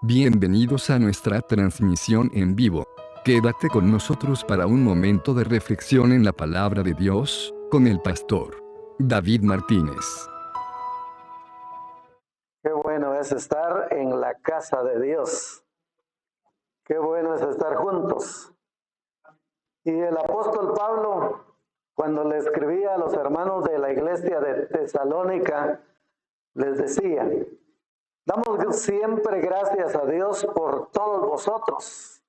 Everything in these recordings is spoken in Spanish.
Bienvenidos a nuestra transmisión en vivo. Quédate con nosotros para un momento de reflexión en la palabra de Dios, con el pastor David Martínez. Qué bueno es estar en la casa de Dios. Qué bueno es estar juntos. Y el apóstol Pablo, cuando le escribía a los hermanos de la iglesia de Tesalónica, les decía: damos siempre gracias a Dios por todos vosotros.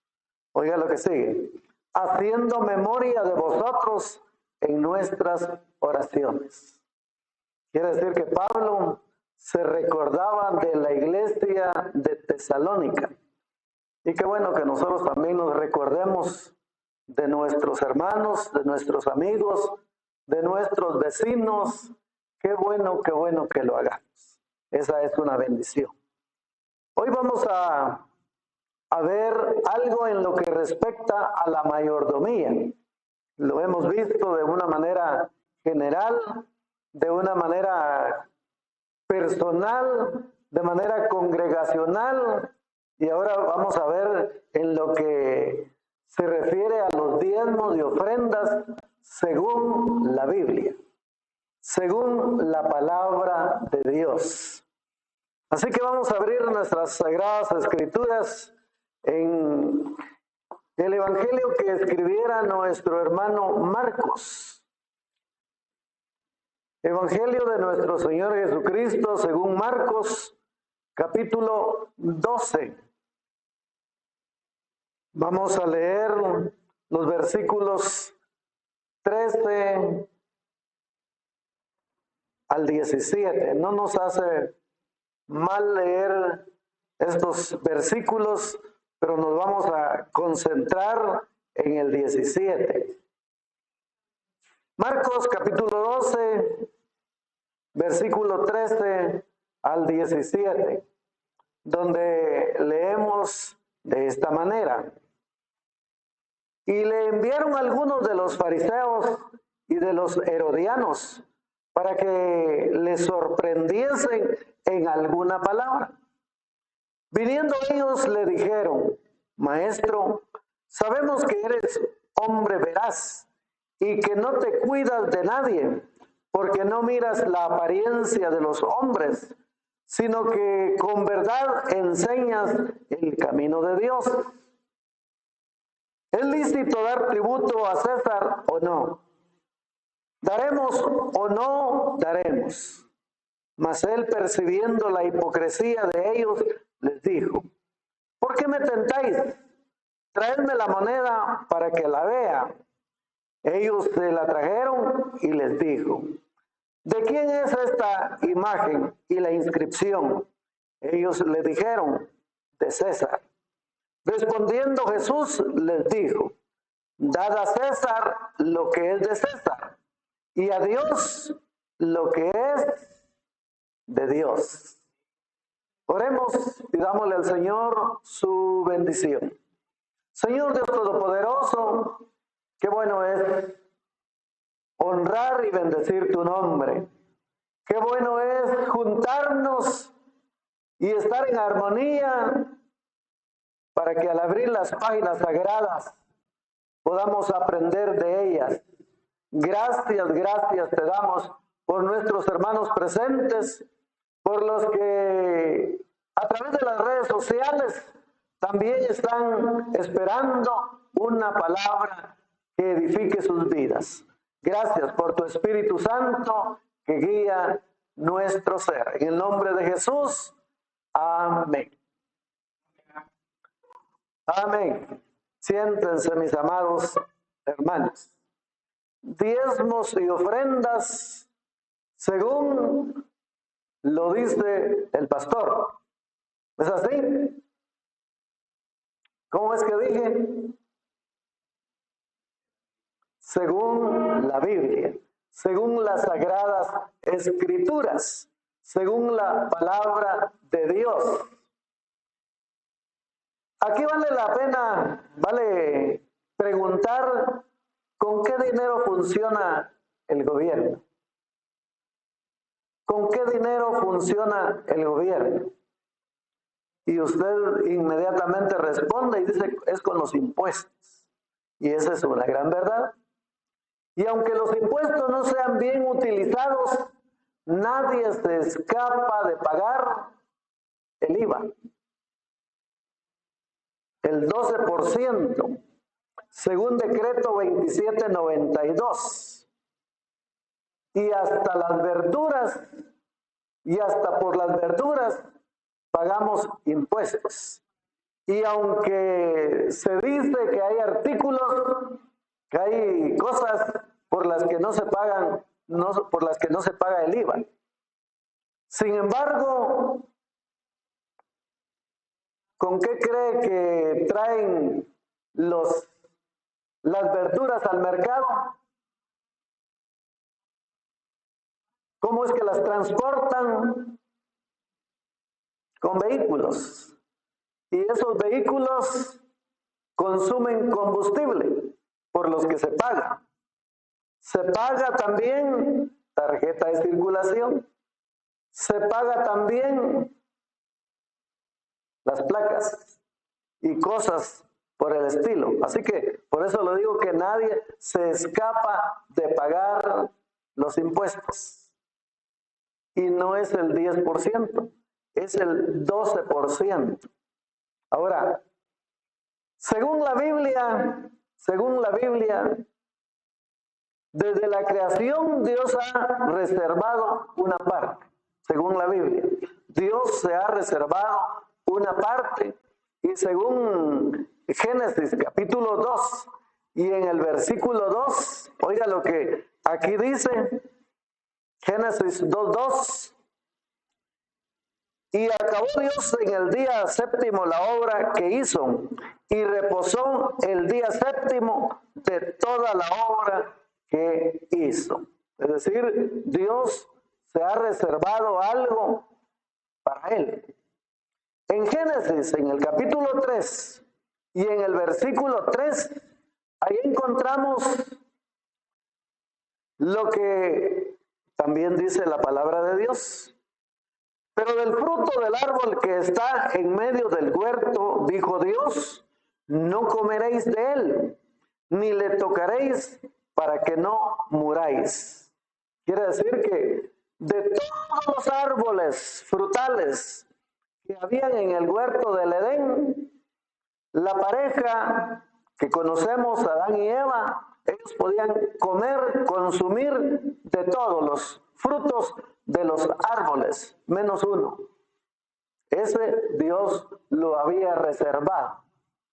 Oiga lo que sigue: haciendo memoria de vosotros en nuestras oraciones. Quiere decir que Pablo se recordaba de la iglesia de Tesalónica. Y qué bueno que nosotros también nos recordemos de nuestros hermanos, de nuestros amigos, de nuestros vecinos. Qué bueno que lo hagamos. Esa es una bendición. Hoy vamos a ver algo en lo que respecta a la mayordomía. Lo hemos visto de una manera general, de una manera personal, de manera congregacional, y ahora vamos a ver en lo que se refiere a los diezmos y ofrendas según la Biblia, según la palabra de Dios. Así que vamos a abrir nuestras sagradas escrituras en el evangelio que escribiera nuestro hermano Marcos. Evangelio de nuestro Señor Jesucristo según Marcos, capítulo 12. Vamos a leer los versículos 13 al 17. No nos hace mal leer estos versículos, pero nos vamos a concentrar en el 17. Marcos capítulo 12, versículo 13 al 17, donde leemos de esta manera: y le enviaron algunos de los fariseos y de los herodianos para que le sorprendiesen en alguna palabra. Viniendo ellos le dijeron: Maestro, sabemos que eres hombre veraz y que no te cuidas de nadie, porque no miras la apariencia de los hombres, sino que con verdad enseñas el camino de Dios. ¿Es lícito dar tributo a César o no? ¿Daremos o no daremos? Mas él, percibiendo la hipocresía de ellos, les dijo: ¿por qué me tentáis? Traedme la moneda para que la vea. Ellos se la trajeron y les dijo: ¿de quién es esta imagen y la inscripción? Ellos le dijeron: de César. Respondiendo Jesús les dijo: dad a César lo que es de César, y a Dios lo que es de Dios. Oremos, pidámosle al Señor su bendición. Señor Dios Todopoderoso, qué bueno es honrar y bendecir tu nombre. Qué bueno es juntarnos y estar en armonía, para que al abrir las páginas sagradas podamos aprender de ellas. Gracias te damos por nuestros hermanos presentes, por los que a través de las redes sociales también están esperando una palabra que edifique sus vidas. Gracias por tu Espíritu Santo que guía nuestro ser. En el nombre de Jesús, amén. Amén. Siéntense, mis amados hermanos. Diezmos y ofrendas según lo dice el pastor. ¿Es así? ¿Cómo es que dije? Según la Biblia, según las sagradas escrituras, según la palabra de Dios. Aquí vale preguntar: ¿con qué dinero funciona el gobierno? ¿Con qué dinero funciona el gobierno? Y usted inmediatamente responde y dice, es con los impuestos. Y esa es una gran verdad. Y aunque los impuestos no sean bien utilizados, nadie se escapa de pagar el IVA. El 12%, según decreto 2792. Y hasta las verduras, y hasta por las verduras, pagamos impuestos. Y aunque se dice que hay artículos, que hay cosas por las que no se pagan, por las que no se paga el IVA. Sin embargo, ¿con qué cree que traen las verduras al mercado? ¿Cómo es que las transportan? Con vehículos. Y esos vehículos consumen combustible por los que se paga. Se paga también tarjeta de circulación. Se paga también las placas y cosas por el estilo. Así que por eso lo digo que nadie se escapa de pagar los impuestos. Y no es el 10%, es el 12%. Ahora, según la Biblia, desde la creación Dios ha reservado una parte. Según la Biblia, Dios se ha reservado una parte. Y según Génesis capítulo 2 y en el versículo 2, oiga lo que aquí dice, Génesis 2:2. Y acabó Dios en el día séptimo la obra que hizo, y reposó el día séptimo de toda la obra que hizo. Es decir, Dios se ha reservado algo para él. En Génesis, en el capítulo 3 y en el versículo 3, ahí encontramos lo que también dice la palabra de Dios. Pero del fruto del árbol que está en medio del huerto, dijo Dios, no comeréis de él, ni le tocaréis para que no muráis. Quiere decir que de todos los árboles frutales que habían en el huerto del Edén, la pareja que conocemos, Adán y Eva, ellos podían comer, consumir de todos los frutos de los árboles, menos uno. Ese Dios lo había reservado.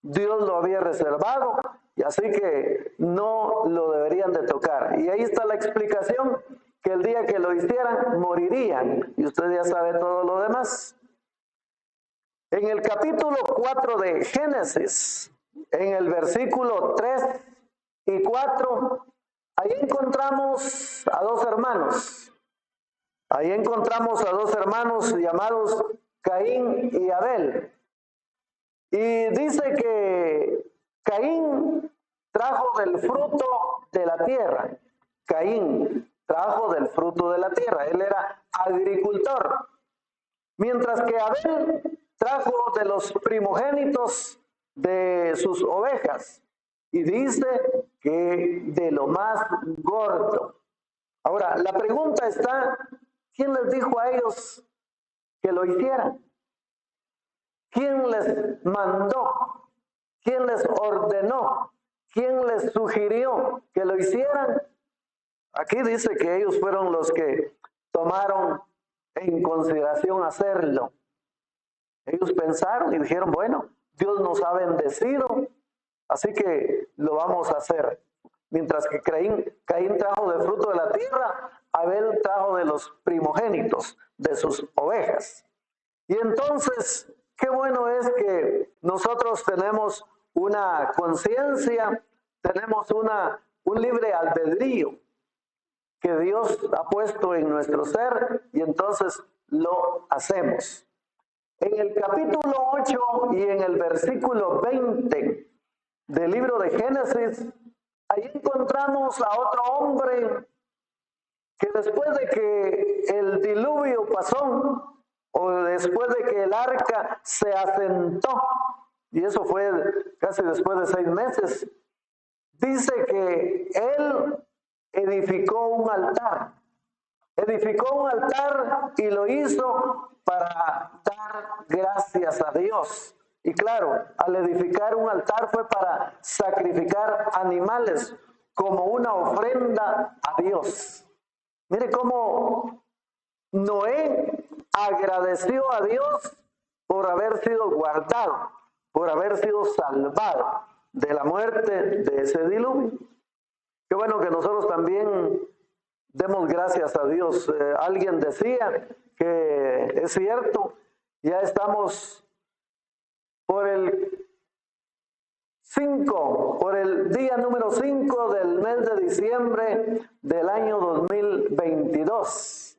Dios lo había reservado y así que no lo deberían de tocar. Y ahí está la explicación, que el día que lo hicieran morirían. Y usted ya sabe todo lo demás. En el capítulo 4 de Génesis, en el versículo 3 y 4, ahí encontramos a dos hermanos. Ahí encontramos a dos hermanos llamados Caín y Abel. Y dice que Caín trajo del fruto de la tierra. Caín trajo del fruto de la tierra. Él era agricultor. Mientras que Abel trajo de los primogénitos de sus ovejas. Y dice que de lo más gordo. Ahora, la pregunta está, ¿quién les dijo a ellos que lo hicieran? ¿Quién les mandó? ¿Quién les ordenó? ¿Quién les sugirió que lo hicieran? Aquí dice que ellos fueron los que tomaron en consideración hacerlo. Ellos pensaron y dijeron, bueno, Dios nos ha bendecido, así que lo vamos a hacer. Mientras que Caín trajo del fruto de la tierra, Abel trajo de los primogénitos de sus ovejas. Y entonces, qué bueno es que nosotros tenemos una conciencia, tenemos un libre albedrío que Dios ha puesto en nuestro ser y entonces lo hacemos. En el capítulo 8 y en el versículo 20 del libro de Génesis, ahí encontramos a otro hombre que después de que el diluvio pasó, o después de que el arca se asentó, y eso fue casi después de 6 meses, dice que él edificó un altar. Edificó un altar y lo hizo para dar gracias a Dios. Y claro, al edificar un altar fue para sacrificar animales como una ofrenda a Dios. Mire cómo Noé agradeció a Dios por haber sido guardado, por haber sido salvado de la muerte de ese diluvio. Qué bueno que nosotros también demos gracias a Dios. Alguien decía que es cierto, ya estamos por el día número 5 del mes de diciembre del año 2022.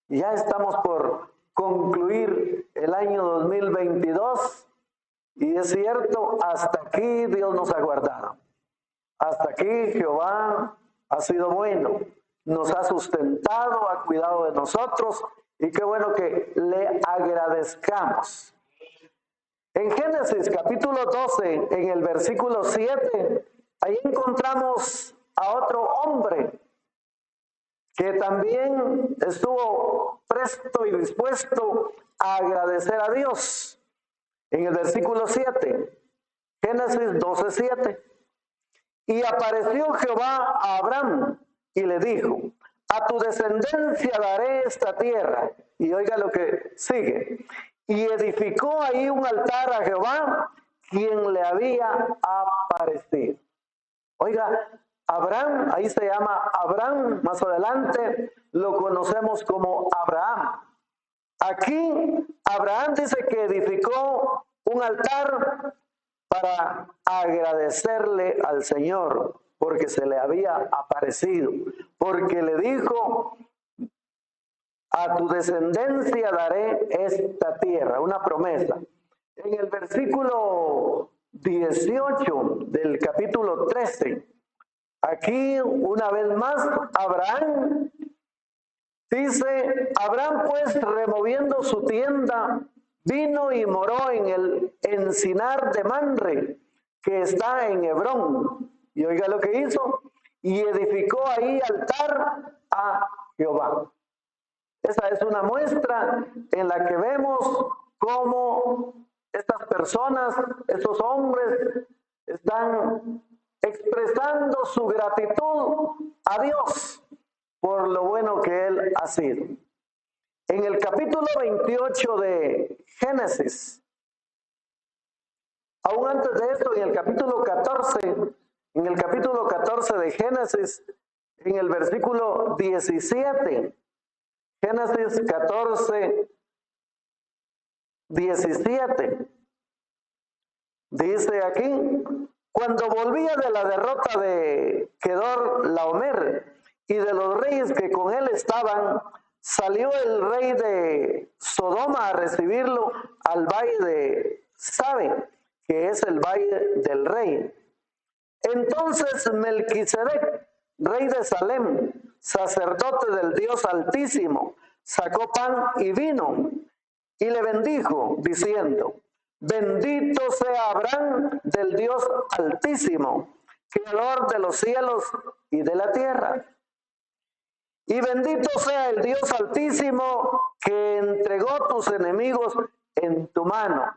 Ya estamos por concluir el año 2022 y es cierto, hasta aquí Dios nos ha guardado. Hasta aquí Jehová ha sido bueno, nos ha sustentado, ha cuidado de nosotros y qué bueno que le agradezcamos. En Génesis capítulo 12, en el versículo 7, ahí encontramos a otro hombre que también estuvo presto y dispuesto a agradecer a Dios. En el versículo 7, Génesis 12, 7. Y apareció Jehová a Abraham y le dijo, a tu descendencia daré esta tierra. Y oiga lo que sigue. Y edificó ahí un altar a Jehová, quien le había aparecido. Oiga, Abraham, ahí se llama Abraham, más adelante lo conocemos como Abraham. Aquí Abraham dice que edificó un altar para agradecerle al Señor, porque se le había aparecido, porque le dijo, a tu descendencia daré esta tierra, una promesa. En el versículo 18 del capítulo 13, aquí una vez más Abraham dice, Abraham pues removiendo su tienda, vino y moró en el encinar de Mamre, que está en Hebrón. Y oiga lo que hizo, y edificó ahí altar a Jehová. Esa es una muestra en la que vemos cómo estas personas, estos hombres, están expresando su gratitud a Dios por lo bueno que Él ha sido. En el capítulo 28 de Génesis, aún antes de esto, en el capítulo 14 de Génesis, en el versículo 17, Génesis 14, 17, dice aquí, cuando volvía de la derrota de Kedor Laomer y de los reyes que con él estaban, salió el rey de Sodoma a recibirlo al valle de Sabe, que es el valle del rey. Entonces Melquisedec, rey de Salem, sacerdote del Dios Altísimo, sacó pan y vino y le bendijo, diciendo, bendito sea Abraham del Dios Altísimo, creador de los cielos y de la tierra. Y bendito sea el Dios Altísimo que entregó tus enemigos en tu mano.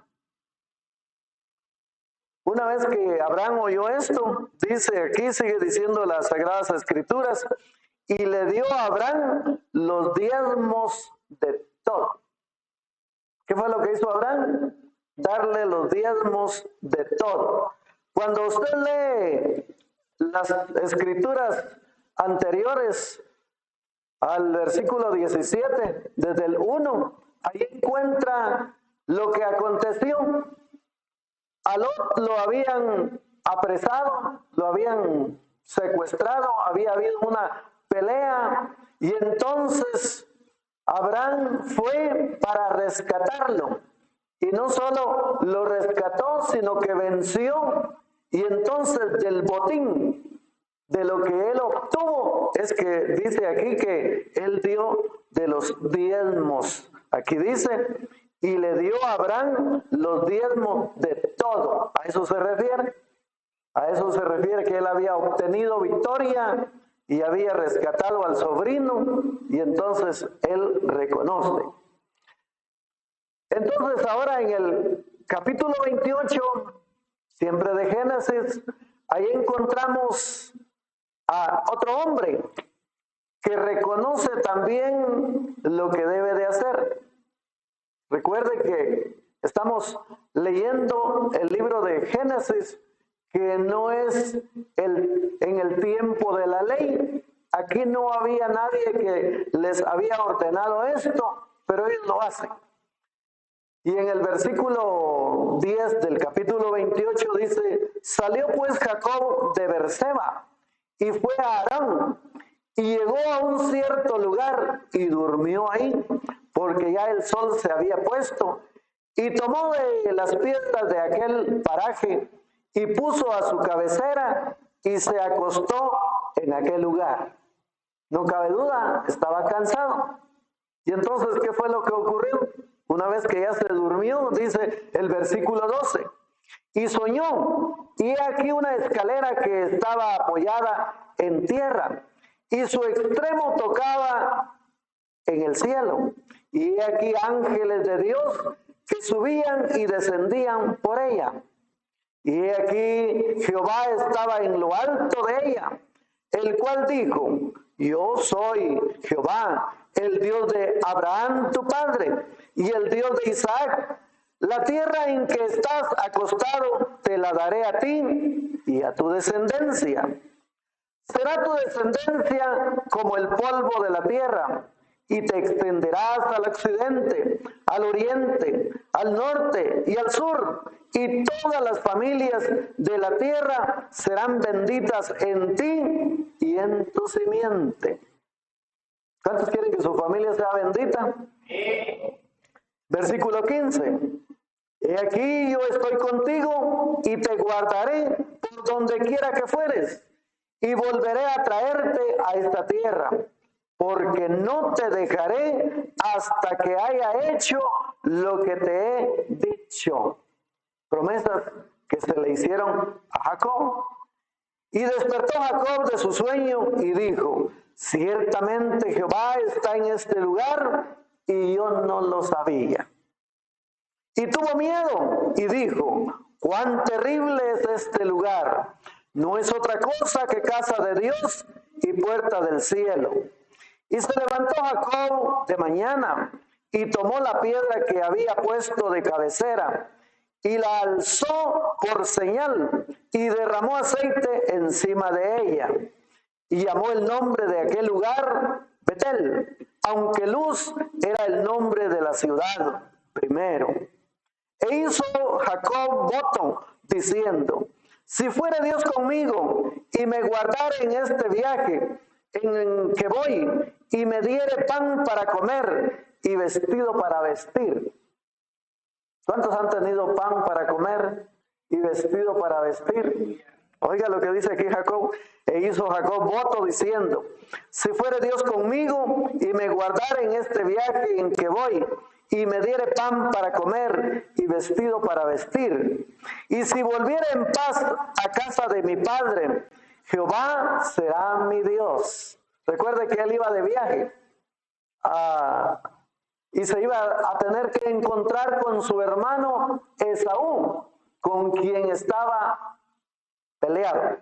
Una vez que Abraham oyó esto, dice aquí, sigue diciendo las Sagradas Escrituras, y le dio a Abraham los diezmos de todo. ¿Qué fue lo que hizo Abraham? Darle los diezmos de todo. Cuando usted lee las Escrituras anteriores al versículo 17, desde el 1, ahí encuentra lo que aconteció. A Lot lo habían apresado, lo habían secuestrado, había habido una pelea y entonces Abraham fue para rescatarlo. Y no solo lo rescató, sino que venció. Y entonces del botín, de lo que él obtuvo, es que dice aquí que él dio de los diezmos Aquí dice, y le dio a Abraham los diezmos de todo. ¿A eso se refiere? A eso se refiere que él había obtenido victoria y había rescatado al sobrino, y entonces él reconoce. Entonces ahora en el capítulo 28, siempre de Génesis, ahí encontramos a otro hombre que reconoce también lo que debe de hacer. Recuerde que estamos leyendo el libro de Génesis, que no es en el tiempo de la ley. Aquí no había nadie que les había ordenado esto, pero ellos lo hacen. Y en el versículo 10 del capítulo 28 dice, salió pues Jacob de Berseba y fue a Harán y llegó a un cierto lugar y durmió ahí, porque ya el sol se había puesto, y tomó de las piedras de aquel paraje y puso a su cabecera y se acostó en aquel lugar. No cabe duda, estaba cansado. Y entonces, ¿qué fue lo que ocurrió? Una vez que ya se durmió, dice el versículo 12, y soñó, y he aquí una escalera que estaba apoyada en tierra, y su extremo tocaba en el cielo, y he aquí ángeles de Dios que subían y descendían por ella. Y he aquí Jehová estaba en lo alto de ella, el cual dijo, yo soy Jehová, el Dios de Abraham tu padre, y el Dios de Isaac. La tierra en que estás acostado te la daré a ti y a tu descendencia. Será tu descendencia como el polvo de la tierra, y te extenderás al occidente, al oriente, al norte y al sur, y todas las familias de la tierra serán benditas en ti y en tu simiente. ¿Cuántos quieren que su familia sea bendita? Versículo 15. He aquí yo estoy contigo y te guardaré por donde quiera que fueres, y volveré a traerte a esta tierra, porque no te dejaré hasta que haya hecho lo que te he dicho. Promesas que se le hicieron a Jacob. Y despertó Jacob de su sueño y dijo, ciertamente Jehová está en este lugar y yo no lo sabía. Y tuvo miedo y dijo, cuán terrible es este lugar. No es otra cosa que casa de Dios y puerta del cielo. Y se levantó Jacob de mañana y tomó la piedra que había puesto de cabecera y la alzó por señal y derramó aceite encima de ella. Y llamó el nombre de aquel lugar Betel, aunque Luz era el nombre de la ciudad primero. E hizo Jacob voto diciendo, si fuere Dios conmigo y me guardare en este viaje en que voy y me diere pan para comer y vestido para vestir. ¿Cuántos han tenido pan para comer y vestido para vestir? Oiga lo que dice aquí Jacob. E hizo Jacob voto diciendo, si fuere Dios conmigo y me guardare en este viaje en que voy y me diere pan para comer y vestido para vestir, y si volviere en paz a casa de mi padre, Jehová será mi Dios. Recuerde que él iba de viaje y se iba a tener que encontrar con su hermano Esaú, con quien estaba peleado.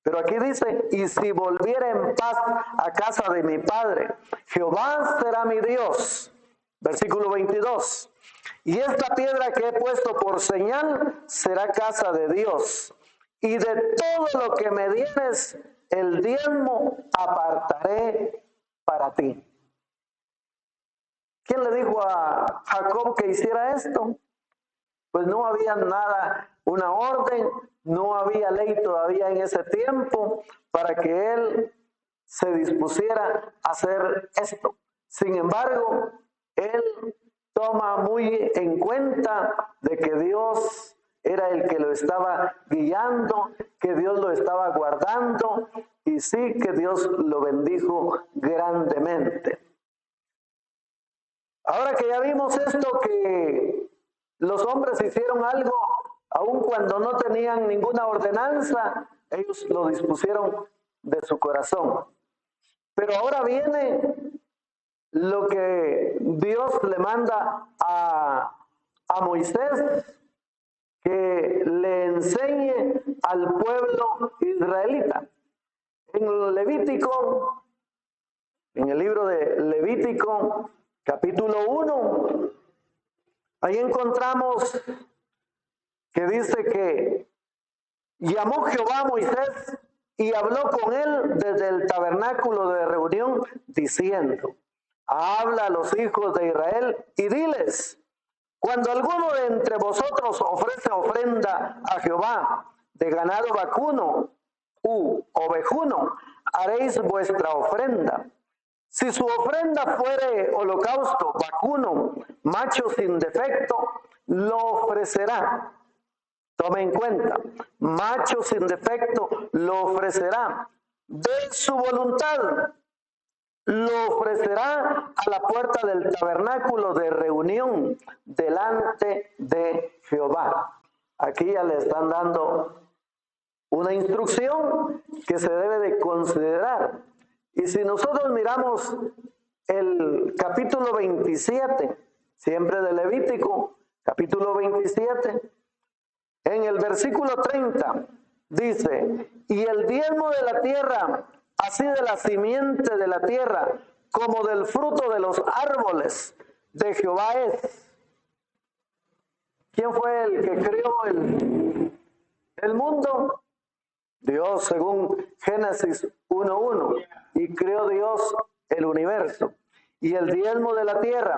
Pero aquí dice, y si volviera en paz a casa de mi padre, Jehová será mi Dios. Versículo 22. Y esta piedra que he puesto por señal será casa de Dios. Y de todo lo que me dieres, el diezmo apartaré para ti. ¿Quién le dijo a Jacob que hiciera esto? Pues no había nada, una orden, no había ley todavía en ese tiempo para que él se dispusiera a hacer esto. Sin embargo, él toma muy en cuenta de que Dios era el que lo estaba guiando, que Dios lo estaba guardando, y sí que Dios lo bendijo grandemente. Ahora que ya vimos esto, que los hombres hicieron algo, aun cuando no tenían ninguna ordenanza, ellos lo dispusieron de su corazón. Pero ahora viene lo que Dios le manda a Moisés, que le enseñe al pueblo israelita. En Levítico, en el libro de Levítico, capítulo 1, ahí encontramos que dice que llamó Jehová a Moisés y habló con él desde el tabernáculo de reunión, diciendo: habla a los hijos de Israel y diles: cuando alguno de entre vosotros ofrece ofrenda a Jehová de ganado vacuno u ovejuno, haréis vuestra ofrenda. Si su ofrenda fuere holocausto vacuno, macho sin defecto, lo ofrecerá. Tome en cuenta, macho sin defecto lo ofrecerá. De su voluntad lo ofrecerá a la puerta del tabernáculo de reunión delante de Jehová. Aquí ya le están dando una instrucción que se debe de considerar. Y si nosotros miramos el capítulo 27, siempre de Levítico, capítulo 27, en el versículo 30, dice: y el diezmo de la tierra, así de la simiente de la tierra, como del fruto de los árboles, de Jehová es. ¿Quién fue el que creó el mundo? Dios, según Génesis 1:1, y creó Dios el universo. Y el diezmo de la tierra,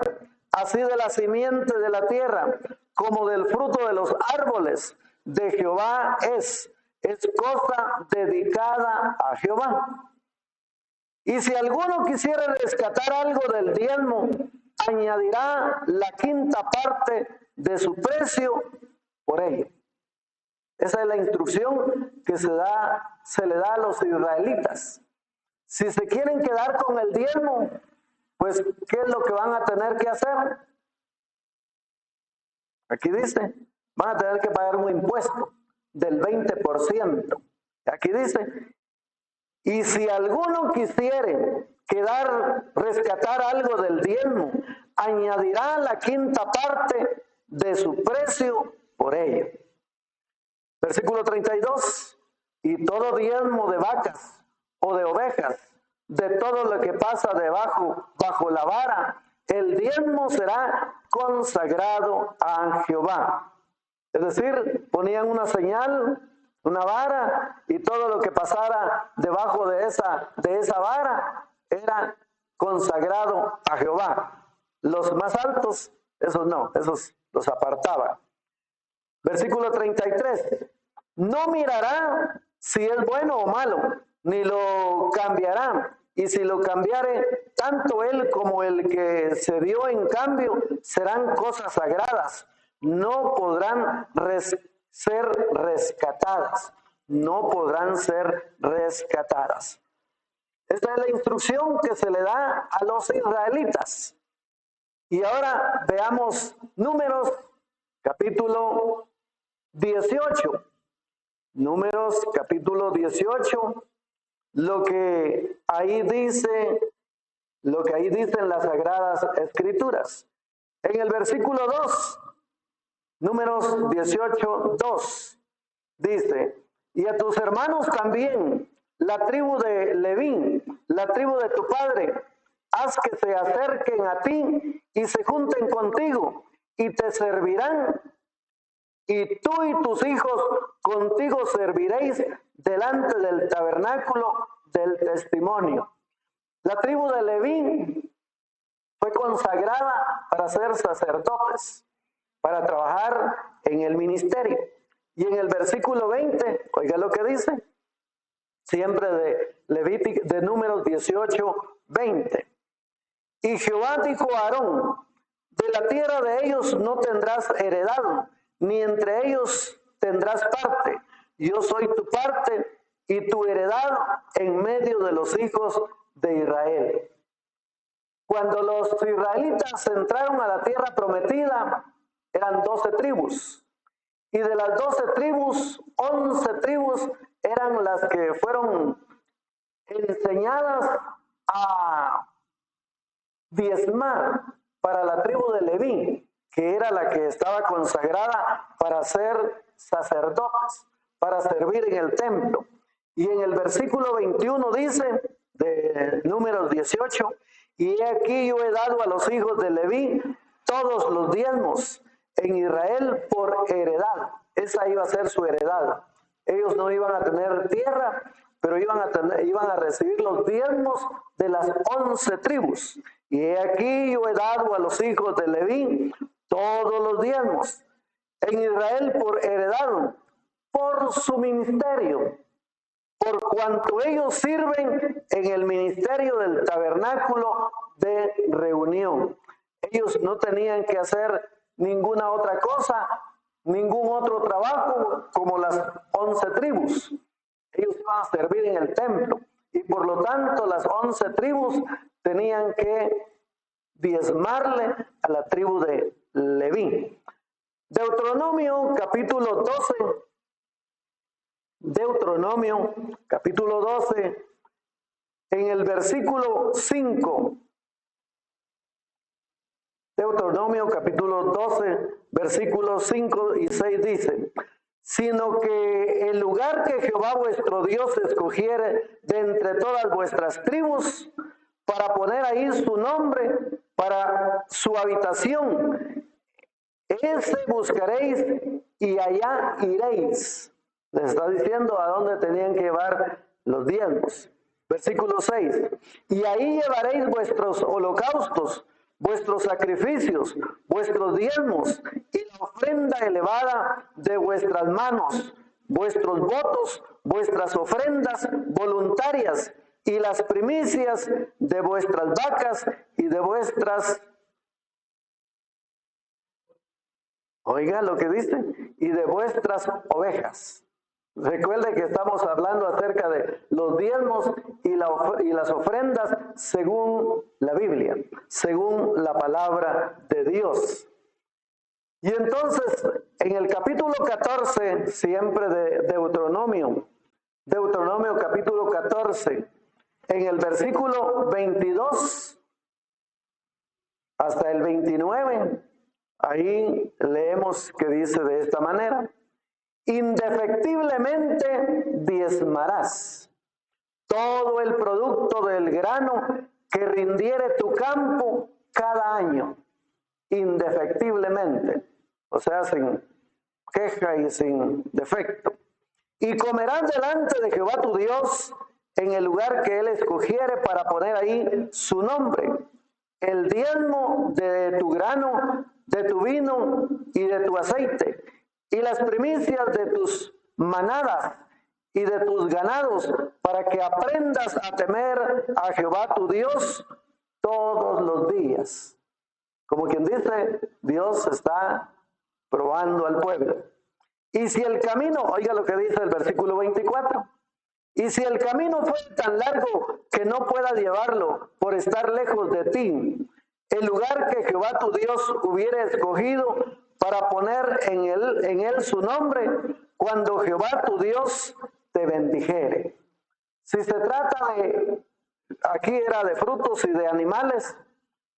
así de la simiente de la tierra, como del fruto de los árboles, de Jehová es cosa dedicada a Jehová. Y si alguno quisiera rescatar algo del diezmo, añadirá la quinta parte de su precio por ello. Esa es la instrucción que se le da a los israelitas. Si se quieren quedar con el diezmo, pues ¿qué es lo que van a tener que hacer? Aquí dice, van a tener que pagar un impuesto del 20%. Aquí dice, y si alguno quisiere rescatar algo del diezmo, añadirá la quinta parte de su precio por ello. Versículo 32, y todo diezmo de vacas o de ovejas, de todo lo que pasa bajo la vara, el diezmo será consagrado a Jehová. Es decir, ponían una señal, una vara, y todo lo que pasara debajo de esa vara era consagrado a Jehová. Los más altos, esos no, esos los apartaban. Versículo 33. No mirará si es bueno o malo, ni lo cambiará. Y si lo cambiare, tanto él como el que se dio en cambio serán cosas sagradas. No podrán ser rescatadas. No podrán ser rescatadas. Esta es la instrucción que se le da a los israelitas. Y ahora veamos Números, capítulo 18. Números capítulo 18, lo que ahí dice en las Sagradas Escrituras. En el versículo 2, Números 18, 2, dice: y a tus hermanos también, la tribu de Leví, la tribu de tu padre, haz que se acerquen a ti y se junten contigo y te servirán. Y tú y tus hijos contigo serviréis delante del tabernáculo del testimonio. La tribu de Leví fue consagrada para ser sacerdotes, para trabajar en el ministerio. Y en el versículo 20, oiga lo que dice, siempre de Levítico, de Números 18, 20. Y Jehová dijo a Aarón: de la tierra de ellos no tendrás heredad, ni entre ellos tendrás parte. Yo soy tu parte y tu heredad en medio de los hijos de Israel. Cuando los israelitas entraron a la tierra prometida, eran 12 tribus. Y de las 12 tribus, 11 tribus eran las que fueron enseñadas a diezmar para la tribu de Leví, que era la que estaba consagrada para ser sacerdotes, para servir en el templo. Y en el versículo 21 dice, de Números 18, y he aquí yo he dado a los hijos de Leví todos los diezmos en Israel por heredad. Esa iba a ser su heredad. Ellos no iban a tener tierra, pero iban a recibir los diezmos de las 11 tribus. Y he aquí yo he dado a los hijos de Leví todos los diezmos en Israel por heredad, por su ministerio, por cuanto ellos sirven en el ministerio del tabernáculo de reunión. Ellos no tenían que hacer ninguna otra cosa, ningún otro trabajo como las 11 tribus. Ellos iban a servir en el templo y por lo tanto las 11 tribus tenían que diezmarle a la tribu de Leví. Deuteronomio capítulo 12. Deuteronomio capítulo 12, en el versículo 5. Deuteronomio capítulo 12, versículos 5 y 6 dice, sino que el lugar que Jehová vuestro Dios escogiere de entre todas vuestras tribus, para poner ahí su nombre, para su habitación, ese buscaréis y allá iréis. Les está diciendo a dónde tenían que llevar los diezmos. Versículo 6. Y ahí llevaréis vuestros holocaustos, vuestros sacrificios, vuestros diezmos y la ofrenda elevada de vuestras manos, vuestros votos, vuestras ofrendas voluntarias y las primicias de vuestras vacas y de vuestras... Oiga lo que dice, y de vuestras ovejas. Recuerde que estamos hablando acerca de los diezmos y las ofrendas según la Biblia, según la palabra de Dios. Y entonces, en el capítulo 14, siempre de Deuteronomio capítulo 14, en el versículo 22 hasta el 29, ahí leemos que dice de esta manera, indefectiblemente diezmarás todo el producto del grano que rindiere tu campo cada año, indefectiblemente, o sea, sin queja y sin defecto. Y comerás delante de Jehová tu Dios en el lugar que él escogiere para poner ahí su nombre, el diezmo de tu grano, de tu vino y de tu aceite, y las primicias de tus manadas y de tus ganados, para que aprendas a temer a Jehová tu Dios todos los días. Como quien dice, Dios está probando al pueblo. Y si el camino, oiga lo que dice el versículo 24, y si el camino fue tan largo que no puedas llevarlo por estar lejos de ti, el lugar que Jehová tu Dios hubiera escogido para poner en él su nombre, cuando Jehová tu Dios te bendijere. Si se trata de, aquí era de frutos y de animales,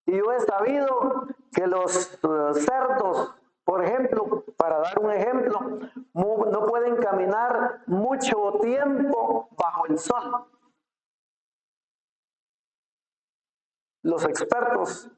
y yo he sabido que los cerdos, por ejemplo, para dar un ejemplo, no pueden caminar mucho tiempo bajo el sol. Los expertos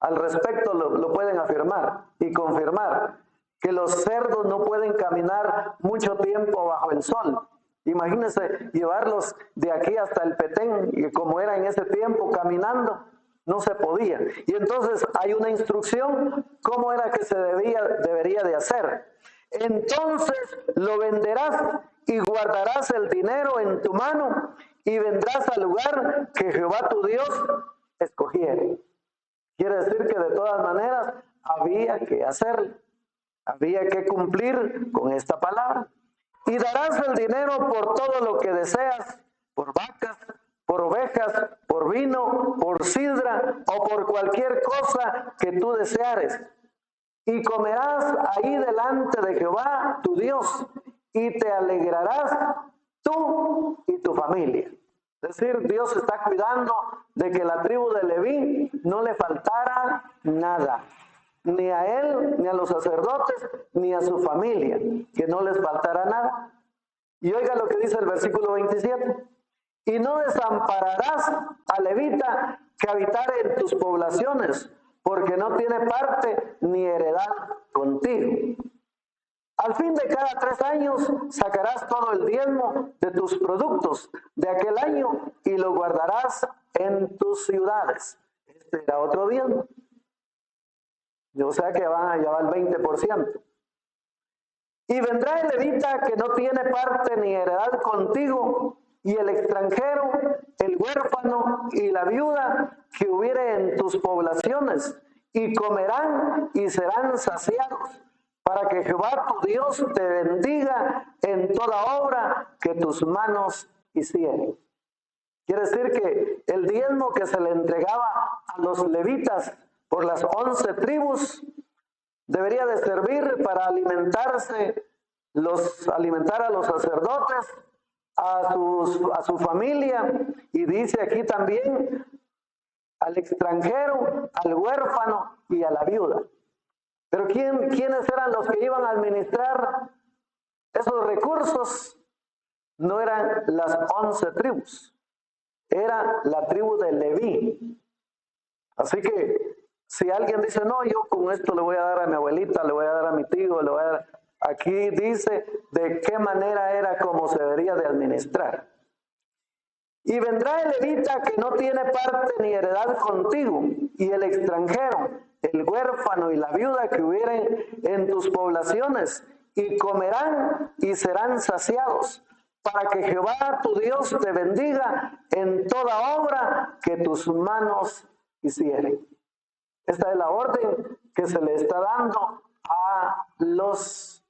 al respecto lo pueden afirmar y confirmar, que los cerdos no pueden caminar mucho tiempo bajo el sol. Imagínense llevarlos de aquí hasta el Petén, y como era en ese tiempo caminando, no se podía. Y entonces hay una instrucción cómo era que se debería de hacer. Entonces lo venderás y guardarás el dinero en tu mano y vendrás al lugar que Jehová tu Dios escogiere. Quiere decir que de todas maneras había que hacerlo, había que cumplir con esta palabra. Y darás el dinero por todo lo que deseas, por vacas, por por ovejas, por vino, por sidra o por cualquier cosa que tú deseares. Y comerás ahí delante de Jehová tu Dios, y te alegrarás tú y tu familia. Es decir, Dios está cuidando de que la tribu de Leví no le faltara nada. Ni a él, ni a los sacerdotes, ni a su familia, que no les faltara nada. Y oiga lo que dice el versículo 27. Y no desampararás a levita que habitare en tus poblaciones, porque no tiene parte ni heredad contigo. Al fin de cada 3 años sacarás todo el diezmo de tus productos de aquel año y lo guardarás en tus ciudades. Este era otro diezmo. O sea que van a llevar el 20%. Y vendrá el levita que no tiene parte ni heredad contigo, y el extranjero, el huérfano y la viuda que hubiere en tus poblaciones, y comerán y serán saciados, para que Jehová tu Dios te bendiga en toda obra que tus manos hicieren. Quiere decir que el diezmo que se le entregaba a los levitas por las 11 tribus debería de servir para alimentar a los sacerdotes, a su familia, y dice aquí también al extranjero, al huérfano y a la viuda. Pero ¿quiénes eran los que iban a administrar esos recursos? No eran las 11 tribus, era la tribu de Leví. Así que si alguien dice, no, yo con esto le voy a dar a mi abuelita, le voy a dar a mi tío, le voy a dar... Aquí dice de qué manera era como se debería de administrar. Y vendrá el levita que no tiene parte ni heredad contigo, y el extranjero, el huérfano y la viuda que hubieren en tus poblaciones, y comerán y serán saciados, para que Jehová tu Dios te bendiga en toda obra que tus manos hicieren. Esta es la orden que se le está dando a los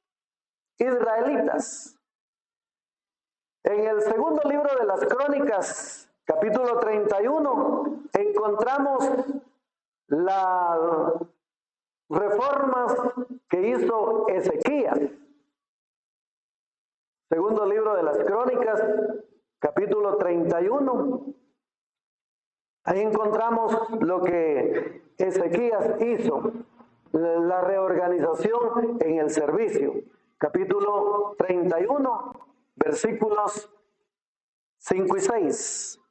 israelitas. En el segundo libro de las Crónicas, capítulo 31, encontramos las reformas que hizo Ezequías. Segundo libro de las Crónicas, capítulo 31. Ahí encontramos lo que Ezequías hizo, la reorganización en el servicio. Capítulo 31, versículos 5 y 6.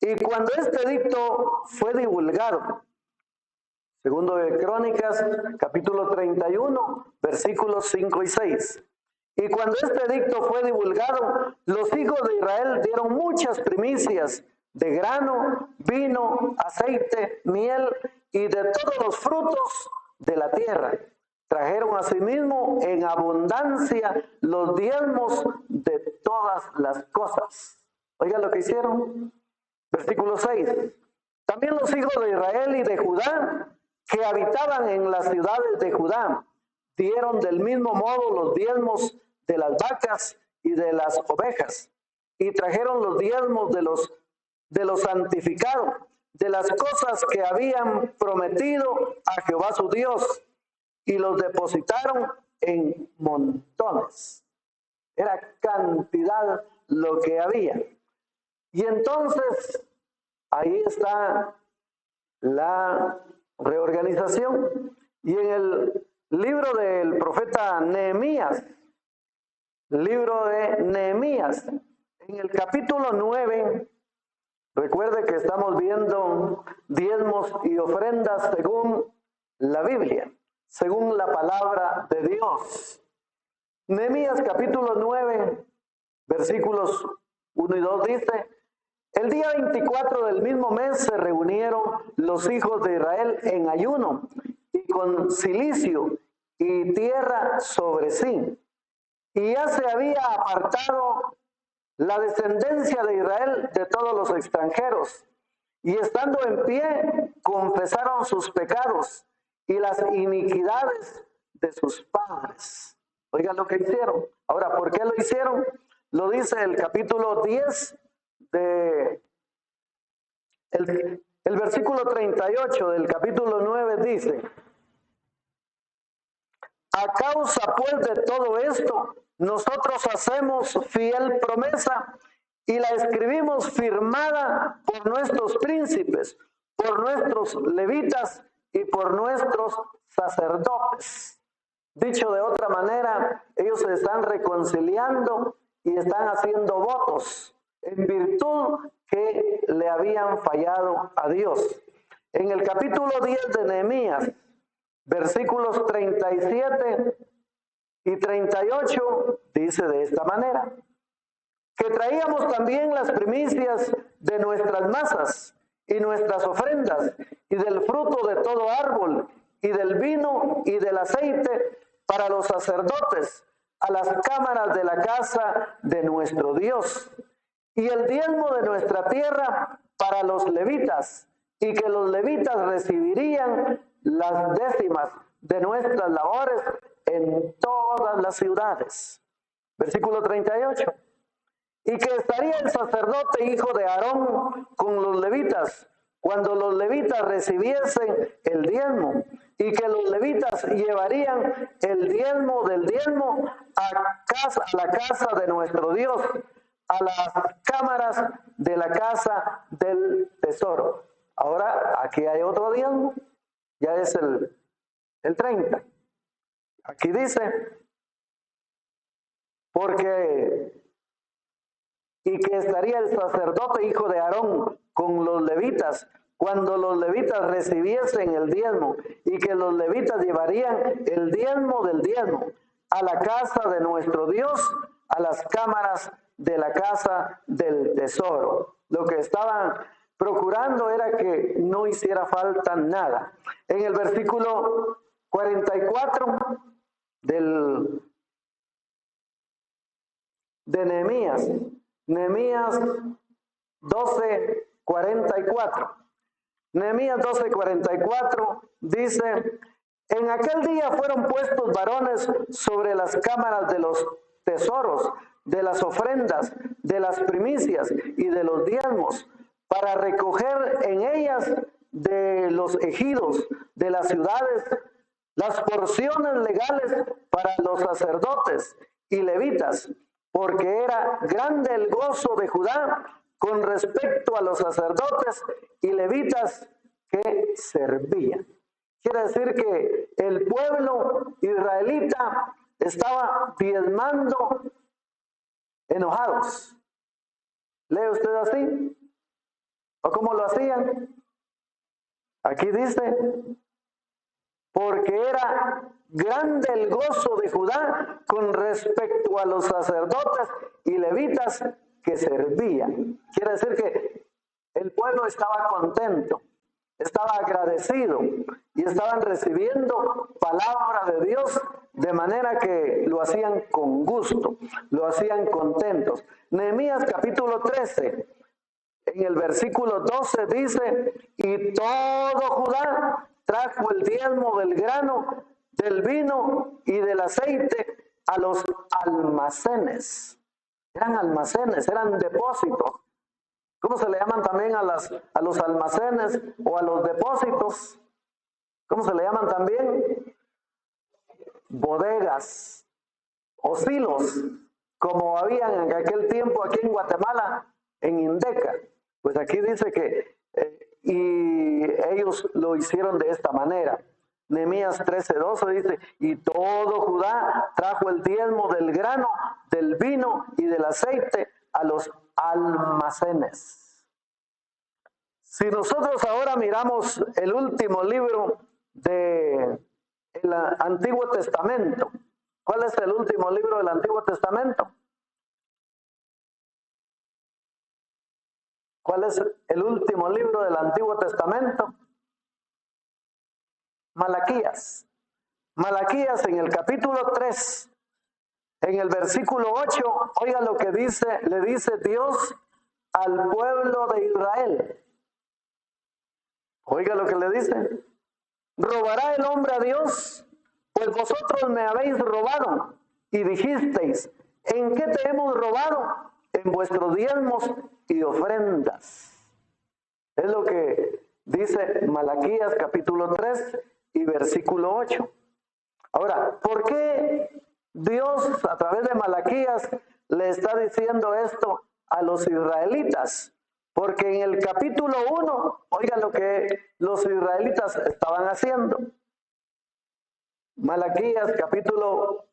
Y cuando este edicto fue divulgado, segundo de Crónicas, capítulo 31, versículos 5 y 6. Y cuando este edicto fue divulgado, los hijos de Israel dieron muchas primicias de grano, vino, aceite, miel y de todos los frutos de la tierra. Trajeron asimismo en abundancia los diezmos de todas las cosas. Oigan lo que hicieron. Versículo 6. También los hijos de Israel y de Judá, que habitaban en las ciudades de Judá, dieron del mismo modo los diezmos de las vacas y de las ovejas, y trajeron los diezmos de los santificados, de las cosas que habían prometido a Jehová su Dios, y los depositaron en montones. Era cantidad lo que había. Y entonces, ahí está la reorganización. Y en el libro del profeta Nehemías, libro de Nehemías, en el capítulo 9, recuerde que estamos viendo diezmos y ofrendas según la Biblia, según la palabra de Dios. Nehemías capítulo 9, versículos 1 y 2 dice: el día 24 del mismo mes se reunieron los hijos de Israel en ayuno y con cilicio y tierra sobre sí. Y ya se había apartado la descendencia de Israel de todos los extranjeros. Y estando en pie, confesaron sus pecados y las iniquidades de sus padres. Oigan lo que hicieron. Ahora, ¿por qué lo hicieron? Lo dice el capítulo 10 de el versículo 38 del capítulo 9 dice: a causa pues de todo esto, nosotros hacemos fiel promesa y la escribimos firmada por nuestros príncipes, por nuestros levitas y por nuestros sacerdotes. Dicho de otra manera, ellos se están reconciliando y están haciendo votos en virtud que le habían fallado a Dios. En el capítulo 10 de Nehemías, versículos 37 y 38, dice de esta manera: que traíamos también las primicias de nuestras masas y nuestras ofrendas, y del fruto de todo árbol, y del vino y del aceite para los sacerdotes, a las cámaras de la casa de nuestro Dios, y el diezmo de nuestra tierra para los levitas, y que los levitas recibirían las décimas de nuestras labores en todas las ciudades. Versículo 38. Y que estaría el sacerdote hijo de Aarón con los levitas cuando los levitas recibiesen el diezmo, y que los levitas llevarían el diezmo del diezmo a la casa de nuestro Dios, a las cámaras de la casa del tesoro. Ahora, aquí hay otro diezmo, ya es el 30. Aquí dice: y que estaría el sacerdote hijo de Aarón con los levitas cuando los levitas recibiesen el diezmo, y que los levitas llevarían el diezmo del diezmo a la casa de nuestro Dios, a las cámaras de la casa del tesoro. Lo que estaban procurando era que no hiciera falta nada. En el versículo 44 de Nehemías 12:44. Nehemías 12:44 dice: en aquel día fueron puestos varones sobre las cámaras de los tesoros, de las ofrendas, de las primicias y de los diezmos, para recoger en ellas de los ejidos de las ciudades las porciones legales para los sacerdotes y levitas, porque era grande el gozo de Judá con respecto a los sacerdotes y levitas que servían. Quiere decir que el pueblo israelita estaba diezmando enojados. ¿Lee usted así? ¿O cómo lo hacían? Aquí dice: porque era grande el gozo de Judá con respecto a los sacerdotes y levitas que servían. Quiere decir que el pueblo estaba contento, estaba agradecido y estaban recibiendo palabra de Dios, de manera que lo hacían con gusto, lo hacían contentos. Nehemías capítulo 13, en el versículo 12 dice: y todo Judá trajo el diezmo del grano, del vino y del aceite a los almacenes. Eran almacenes, eran depósitos. ¿Cómo se le llaman también a los almacenes o a los depósitos? ¿Cómo se le llaman también? Bodegas o silos, como habían en aquel tiempo aquí en Guatemala, en Indeca. Pues aquí dice que y ellos lo hicieron de esta manera. Nehemías 13:12 dice: y todo Judá trajo el diezmo del grano, del vino y del aceite a los almacenes. Si nosotros ahora miramos el último libro del Antiguo Testamento, ¿cuál es el último libro del Antiguo Testamento? ¿Cuál es el último libro del Antiguo Testamento? Malaquías. Malaquías en el capítulo 3, en el versículo 8, oiga lo que le dice Dios al pueblo de Israel. Oiga lo que le dice: ¿robará el hombre a Dios? Pues vosotros me habéis robado. Y dijisteis: ¿en qué te hemos robado? en vuestros diezmos y ofrendas. Es lo que dice Malaquías capítulo 3 y versículo 8. Ahora, ¿por qué Dios a través de Malaquías le está diciendo esto a los israelitas? Porque en el capítulo 1, oigan lo que los israelitas estaban haciendo. Malaquías capítulo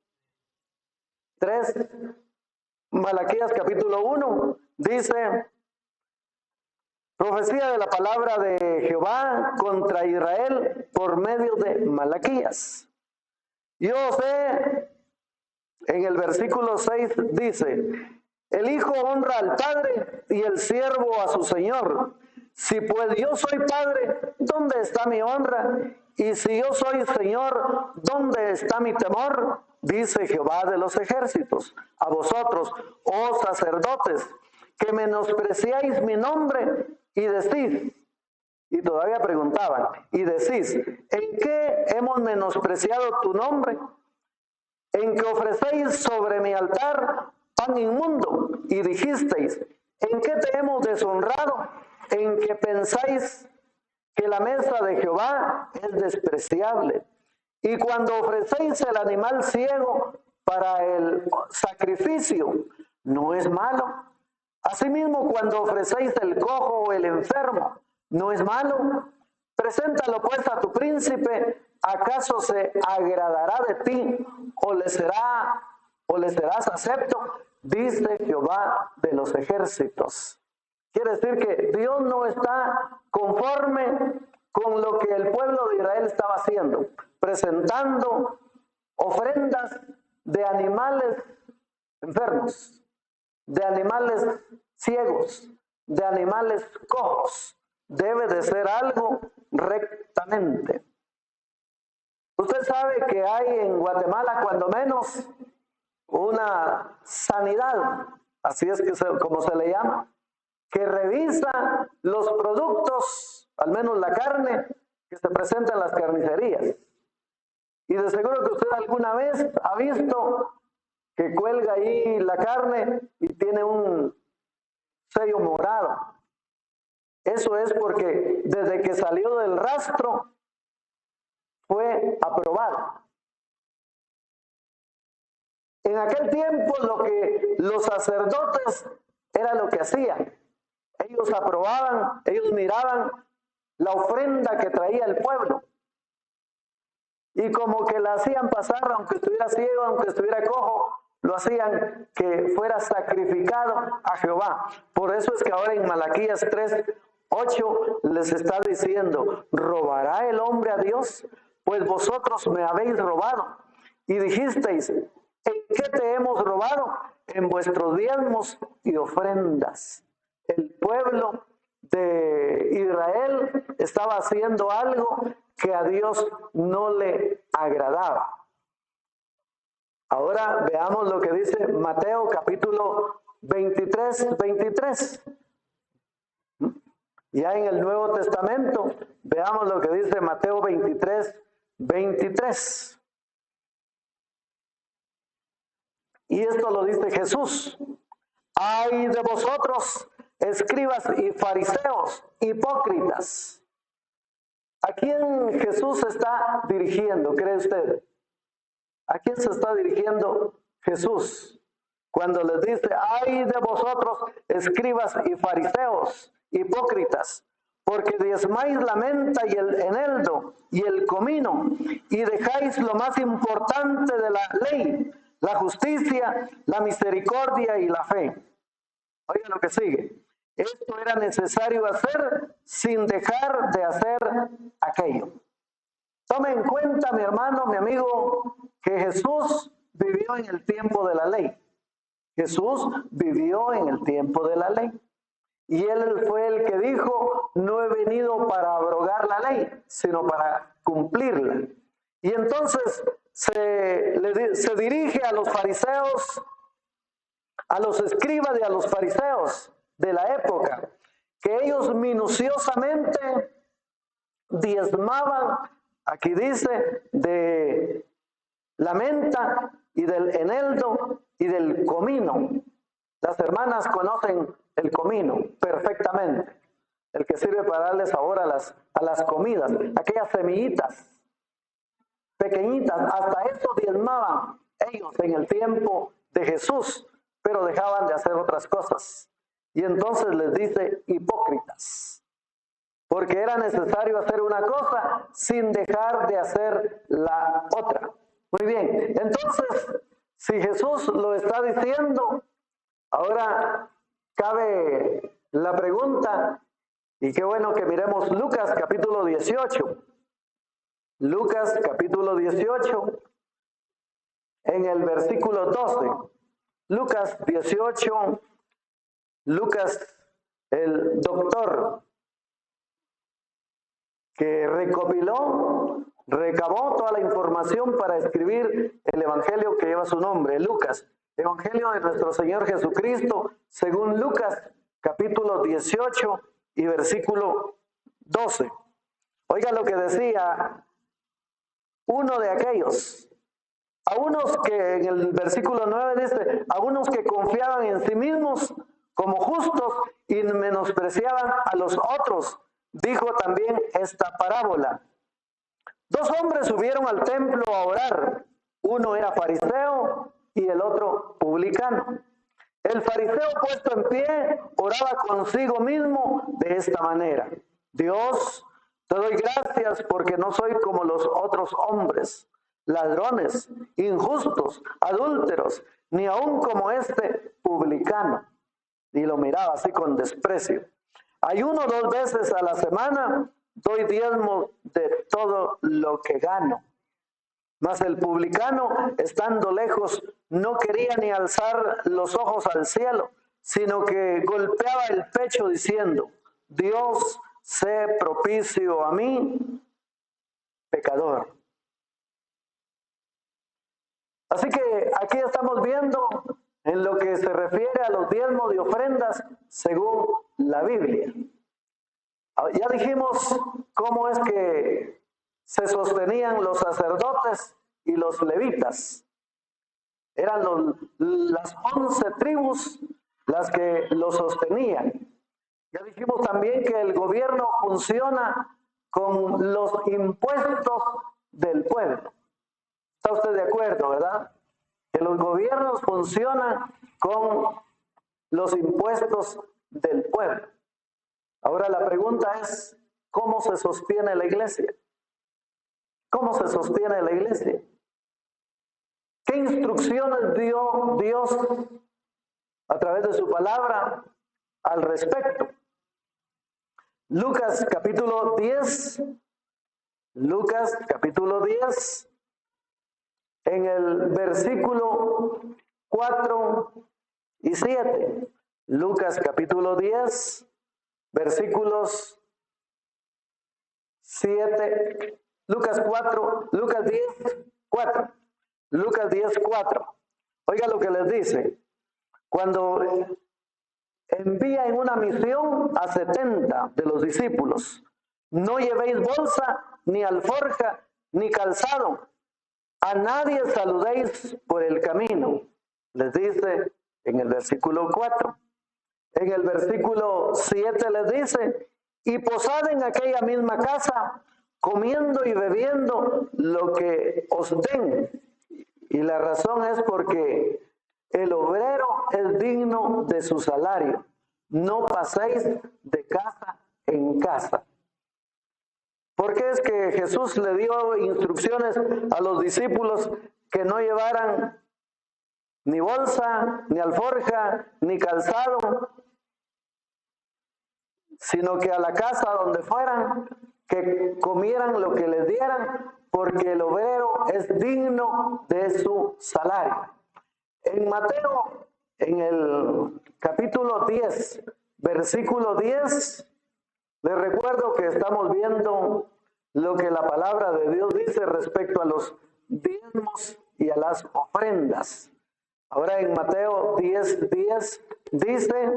3, Malaquías capítulo 1, dice: profecía de la palabra de Jehová contra Israel por medio de Malaquías. Yo sé, en el versículo 6 dice: el hijo honra al padre y el siervo a su señor. Si pues yo soy padre, ¿dónde está mi honra? Y si yo soy señor, ¿dónde está mi temor? Dice Jehová de los ejércitos. A vosotros, oh sacerdotes, que menospreciáis mi nombre y decís, y todavía preguntaban, y decís, ¿en qué hemos menospreciado tu nombre? En que ofrecéis sobre mi altar pan inmundo, y dijisteis, ¿en qué te hemos deshonrado? En que pensáis que la mesa de Jehová es despreciable. Y cuando ofrecéis el animal ciego para el sacrificio, no es malo. Asimismo, cuando ofrecéis el cojo o el enfermo, no es malo. Preséntalo pues a tu príncipe, ¿acaso se agradará de ti o le serás acepto? Dice Jehová de los ejércitos. Quiere decir que Dios no está conforme con lo que el pueblo de Israel estaba haciendo, presentando ofrendas de animales enfermos, de animales ciegos, de animales cojos. Debe de ser algo rectamente. Usted sabe que hay en Guatemala, cuando menos, una sanidad, así es como se le llama, que revisa los productos, al menos la carne, que se presenta en las carnicerías. Y de seguro que usted alguna vez ha visto que cuelga ahí la carne y tiene un sello morado. Eso es porque desde que salió del rastro fue aprobado. En aquel tiempo lo que los sacerdotes era lo que hacían. Ellos aprobaban, ellos miraban la ofrenda que traía el pueblo. Y como que la hacían pasar, aunque estuviera ciego, aunque estuviera cojo, lo hacían que fuera sacrificado a Jehová. Por eso es que ahora en Malaquías 3:8 les está diciendo, ¿robará el hombre a Dios? Pues vosotros me habéis robado. Y dijisteis, ¿en qué te hemos robado? En vuestros diezmos y ofrendas. El pueblo de Israel estaba haciendo algo que a Dios no le agradaba. Ahora veamos lo que dice Mateo capítulo 23. Ya en el Nuevo Testamento, veamos lo que dice Mateo 23. Y esto lo dice Jesús. ¡Ay de vosotros, escribas y fariseos, hipócritas! ¿A quién Jesús se está dirigiendo, cree usted? ¿A quién se está dirigiendo Jesús cuando les dice, ay de vosotros, escribas y fariseos, hipócritas, porque diezmáis la menta y el eneldo y el comino, y dejáis lo más importante de la ley, la justicia, la misericordia y la fe? Oiga lo que sigue. Esto era necesario hacer sin dejar de hacer aquello. Tome en cuenta, mi hermano, mi amigo, que Jesús vivió en el tiempo de la ley. Jesús vivió en el tiempo de la ley. Y Él fue el que dijo, no he venido para abrogar la ley, sino para cumplirla. Y entonces se dirige a los fariseos, a los escribas y a los fariseos de la época, que ellos minuciosamente diezmaban, aquí dice, de la menta y del eneldo y del comino. Las hermanas conocen el comino perfectamente, el que sirve para darle sabor a las comidas, aquellas semillitas pequeñitas, hasta eso diezmaban ellos en el tiempo de Jesús, pero dejaban de hacer otras cosas. Y entonces les dice hipócritas, porque era necesario hacer una cosa sin dejar de hacer la otra. Muy bien, entonces, si Jesús lo está diciendo, ahora cabe la pregunta, y qué bueno que miremos Lucas capítulo 18. Lucas capítulo 18, en el versículo 12. Lucas 18, Lucas, el doctor que recabó toda la información para escribir el evangelio que lleva su nombre, Lucas, evangelio de nuestro Señor Jesucristo, según Lucas capítulo 18 y versículo 12. Oiga lo que decía uno de aquellos, a unos que en el versículo 9 dice, a unos que confiaban en sí mismos como justos y menospreciaban a los otros, dijo también esta parábola. Dos hombres subieron al templo a orar, uno era fariseo y el otro publicano. El fariseo, puesto en pie, oraba consigo mismo de esta manera: Dios, te doy gracias porque no soy como los otros hombres, ladrones, injustos, adúlteros, ni aun como este publicano. Y lo miraba así con desprecio. Ayuno 2 veces a la semana, doy diezmo de todo lo que gano. Mas el publicano, estando lejos, no quería ni alzar los ojos al cielo, sino que golpeaba el pecho diciendo: Dios, sé propicio a mí, pecador. Así que aquí estamos viendo en lo que se refiere a los diezmos y ofrendas según la Biblia. Ya dijimos cómo es que se sostenían los sacerdotes y los levitas. Eran las 11 tribus las que lo sostenían. Ya dijimos también que el gobierno funciona con los impuestos del pueblo. ¿Está usted de acuerdo, verdad? Que los gobiernos funcionan con los impuestos del pueblo. Ahora la pregunta es, ¿cómo se sostiene la iglesia? ¿Cómo se sostiene la iglesia? ¿Qué instrucciones dio Dios a través de su palabra al respecto? Lucas capítulo 10, Lucas capítulo 10, en el versículo 4 y 7. Lucas capítulo 10, versículos 7, Lucas 4, Lucas 10, 4. Lucas 10, 4. Oiga lo que les dice. Cuando envía en una misión a 70 de los discípulos, no llevéis bolsa, ni alforja, ni calzado. A nadie saludéis por el camino. Les dice en el versículo 4. En el versículo 7 les dice: y posad en aquella misma casa, comiendo y bebiendo lo que os den. Y la razón es porque el obrero es digno de su salario. No paséis de casa en casa. ¿Por qué es que Jesús le dio instrucciones a los discípulos que no llevaran ni bolsa, ni alforja, ni calzado, sino que a la casa donde fueran, que comieran lo que les dieran, porque el obrero es digno de su salario? En Mateo, en el capítulo 10, versículo 10, les recuerdo que estamos viendo lo que la palabra de Dios dice respecto a los diezmos y a las ofrendas. Ahora en Mateo 10, 10 dice,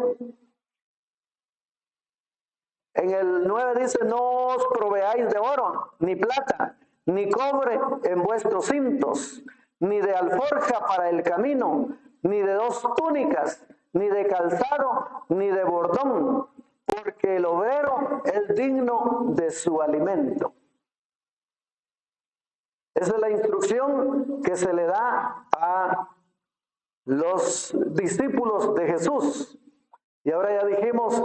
en el 9 dice: no os proveáis de oro, ni plata, ni cobre en vuestros cintos, ni de alforja para el camino, ni de 2 túnicas, ni de calzado, ni de bordón, porque el obrero es digno de su alimento. Esa es la instrucción que se le da a los discípulos de Jesús. Y ahora ya dijimos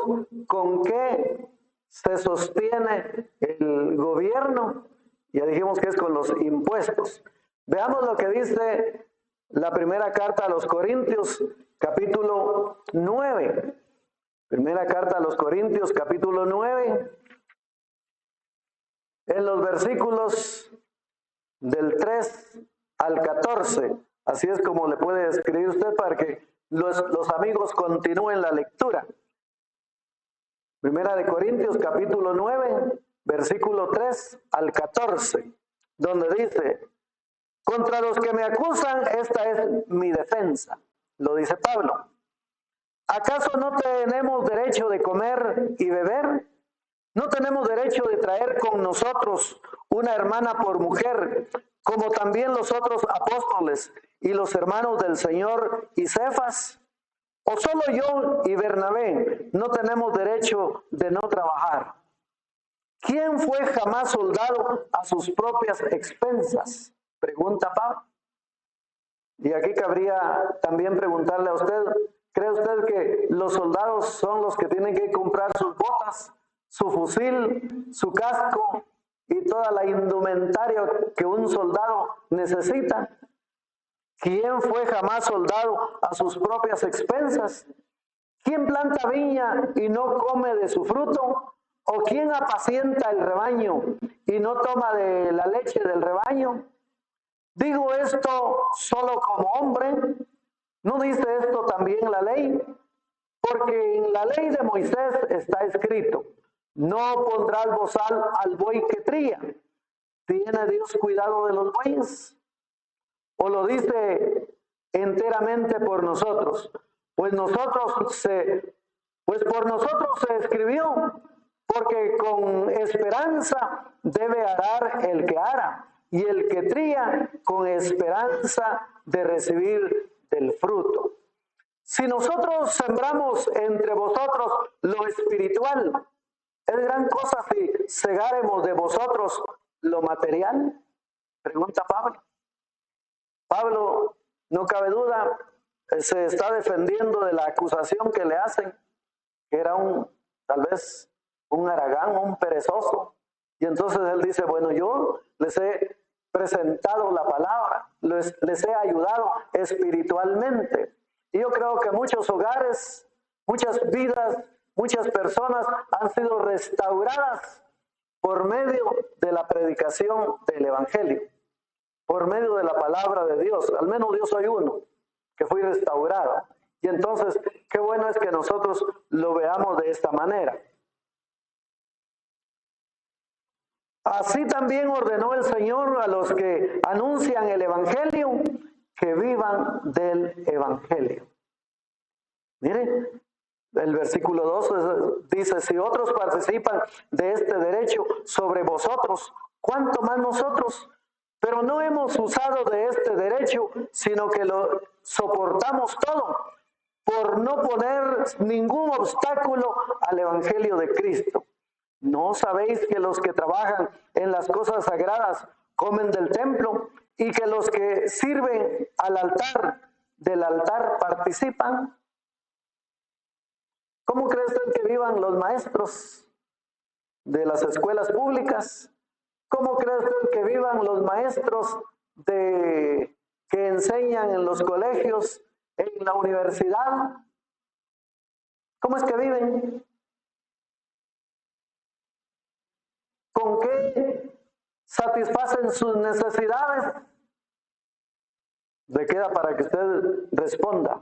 con qué se sostiene el gobierno. Ya dijimos que es con los impuestos. Veamos lo que dice la primera carta a los Corintios, capítulo 9. Primera carta a los Corintios, capítulo 9. En los versículos del 3 al 14. Así es como le puede escribir usted para que los amigos continúen la lectura. Primera de Corintios, capítulo 9, versículo 3 al 14, donde dice: contra los que me acusan, esta es mi defensa. Lo dice Pablo. ¿Acaso no tenemos derecho de comer y beber? ¿No tenemos derecho de traer con nosotros una hermana por mujer, como también los otros apóstoles y los hermanos del Señor y Cefas? ¿O solo yo y Bernabé no tenemos derecho de no trabajar? ¿Quién fue jamás soldado a sus propias expensas? Pregunta Pablo. Y aquí cabría también preguntarle a usted, ¿cree usted que los soldados son los que tienen que comprar sus botas, su fusil, su casco y toda la indumentaria que un soldado necesita? ¿Quién fue jamás soldado a sus propias expensas? ¿Quién planta viña y no come de su fruto? ¿O quién apacienta el rebaño y no toma de la leche del rebaño? Digo esto solo como hombre. ¿No dice esto también la ley? Porque en la ley de Moisés está escrito: no pondrás bozal al buey que tría. ¿Tiene Dios cuidado de los bueyes? ¿O lo dice enteramente por nosotros? Pues por nosotros se escribió, porque con esperanza debe arar el que ara, y el que tría con esperanza de recibir del fruto. Si nosotros sembramos entre vosotros lo espiritual, ¿es gran cosa si segáremos de vosotros lo material? Pregunta Pablo. Pablo, no cabe duda, se está defendiendo de la acusación que le hacen, que era tal vez un haragán, un perezoso. Y entonces él dice, bueno, yo les he presentado la palabra, les he ayudado espiritualmente. Y yo creo que muchos hogares, muchas vidas, muchas personas han sido restauradas por medio de la predicación del Evangelio, por medio de la palabra de Dios. Al menos yo soy uno que fui restaurado. Y entonces, qué bueno es que nosotros lo veamos de esta manera. Así también ordenó el Señor a los que anuncian el Evangelio que vivan del Evangelio. Mire, el versículo 2 dice: si otros participan de este derecho sobre vosotros, ¿cuánto más nosotros? Pero no hemos usado de este derecho, sino que lo soportamos todo, por no poner ningún obstáculo al Evangelio de Cristo. ¿No sabéis que los que trabajan en las cosas sagradas comen del templo y que los que sirven del altar participan? ¿Cómo cree usted que vivan los maestros de las escuelas públicas? ¿Cómo cree usted que vivan los maestros que enseñan en los colegios, en la universidad? ¿Cómo es que viven? ¿Con qué satisfacen sus necesidades? Le queda para que usted responda.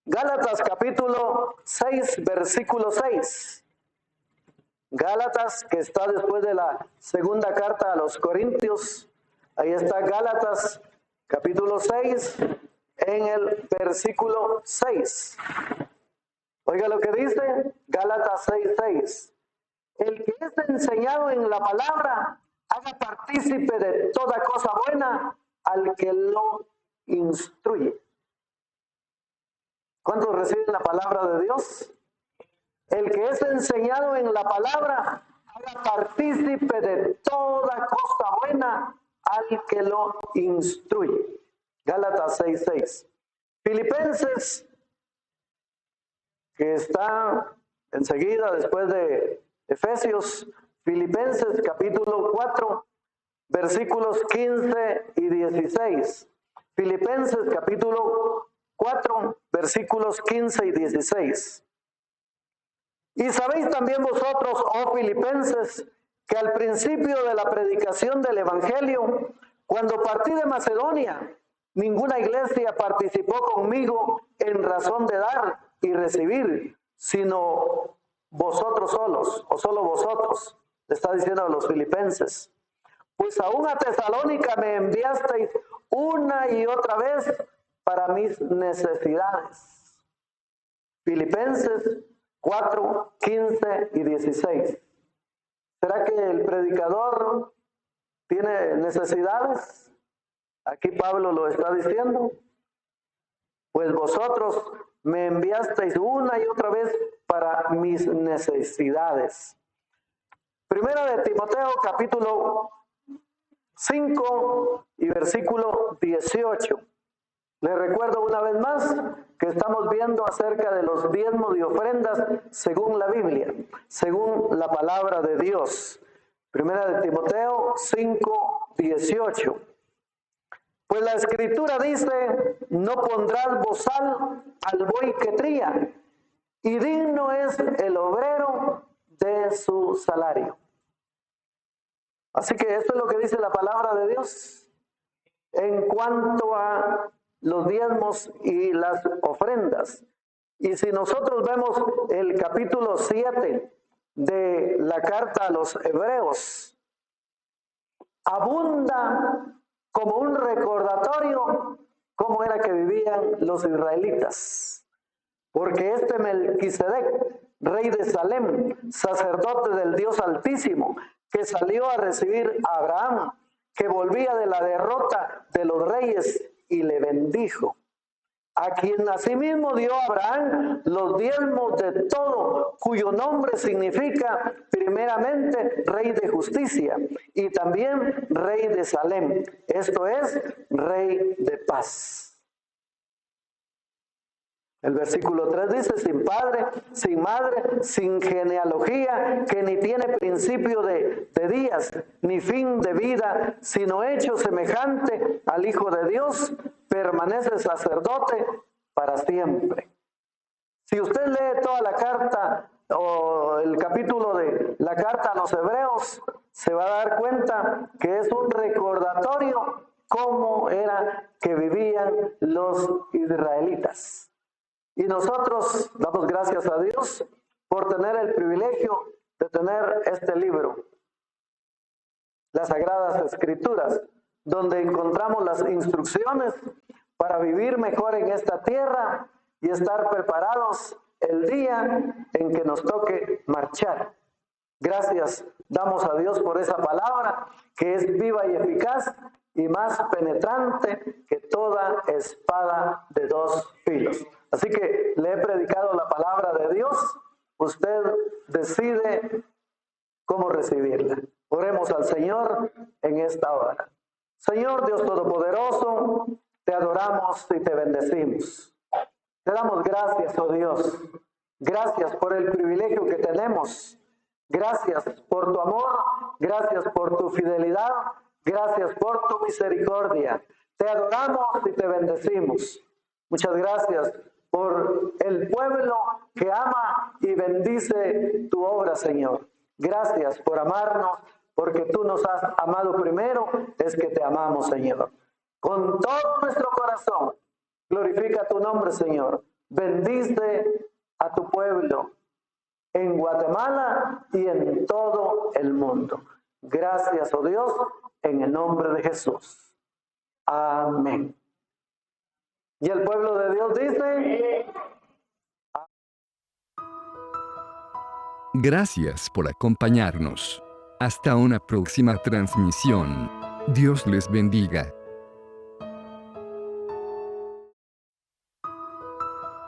Gálatas capítulo 6, versículo 6. Gálatas, que está después de la segunda carta a los Corintios. Ahí está Gálatas capítulo 6 en el versículo 6. Oiga lo que dice Gálatas 6:6. El que es enseñado en la palabra, haga partícipe de toda cosa buena al que lo instruye. ¿Cuántos reciben la palabra de Dios? El que es enseñado en la palabra, haga partícipe de toda cosa buena al que lo instruye. Gálatas 6:6. Filipenses, que está enseguida después de Efesios, Filipenses capítulo 4, versículos 15 y 16. Filipenses capítulo 4, versículos 15 y 16. Y sabéis también vosotros, oh filipenses, que al principio de la predicación del Evangelio, cuando partí de Macedonia, ninguna iglesia participó conmigo en razón de dar y recibir, sino vosotros solos, o solo vosotros, le está diciendo a los filipenses. Pues aún a Tesalónica me enviasteis una y otra vez para mis necesidades. Filipenses 4, 15 y 16. ¿Será que el predicador tiene necesidades? Aquí Pablo lo está diciendo. Pues vosotros me enviasteis una y otra vez para mis necesidades. Primera de Timoteo capítulo 5 y versículo 18. Les recuerdo una vez más que estamos viendo acerca de los diezmos y ofrendas según la Biblia, según la palabra de Dios. Primera de Timoteo 5, 18. Pues la Escritura dice, no pondrás bozal al buey que trilla, y digno es el obrero de su salario. Así que esto es lo que dice la palabra de Dios en cuanto a los diezmos y las ofrendas. Y si nosotros vemos el capítulo 7 de la carta a los Hebreos, abunda como un recordatorio cómo era que vivían los israelitas. Porque este Melquisedec, rey de Salem, sacerdote del Dios Altísimo, que salió a recibir a Abraham, que volvía de la derrota de los reyes y le bendijo, a quien asimismo dio a Abraham los diezmos de todo, cuyo nombre significa primeramente Rey de Justicia y también Rey de Salem, esto es, Rey de Paz. El versículo 3 dice, sin padre, sin madre, sin genealogía, que ni tiene principio de días, ni fin de vida, sino hecho semejante al Hijo de Dios, permanece sacerdote para siempre. Si usted lee toda la carta o el capítulo de la carta a los Hebreos, se va a dar cuenta que es un recordatorio cómo era que vivían los israelitas. Y nosotros damos gracias a Dios por tener el privilegio de tener este libro, las Sagradas Escrituras, donde encontramos las instrucciones para vivir mejor en esta tierra y estar preparados el día en que nos toque marchar. Gracias damos a Dios por esa palabra que es viva y eficaz y más penetrante que toda espada de dos filos. Así que le he predicado la palabra de Dios, usted decide cómo recibirla. Oremos al Señor en esta hora. Señor Dios Todopoderoso, te adoramos y te bendecimos. Te damos gracias, oh Dios. Gracias por el privilegio que tenemos. Gracias por tu amor. Gracias por tu fidelidad. Gracias por tu misericordia. Te adoramos y te bendecimos. Muchas gracias por el pueblo que ama y bendice tu obra, Señor. Gracias por amarnos, porque tú nos has amado primero, es que te amamos, Señor. Con todo nuestro corazón, glorifica tu nombre, Señor. Bendice a tu pueblo en Guatemala y en todo el mundo. Gracias, oh Dios, en el nombre de Jesús. Amén. Y el pueblo de Dios dice... Gracias por acompañarnos. Hasta una próxima transmisión. Dios les bendiga.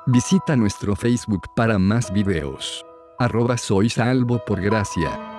Visita nuestro Facebook para más videos. @soy salvo por gracia.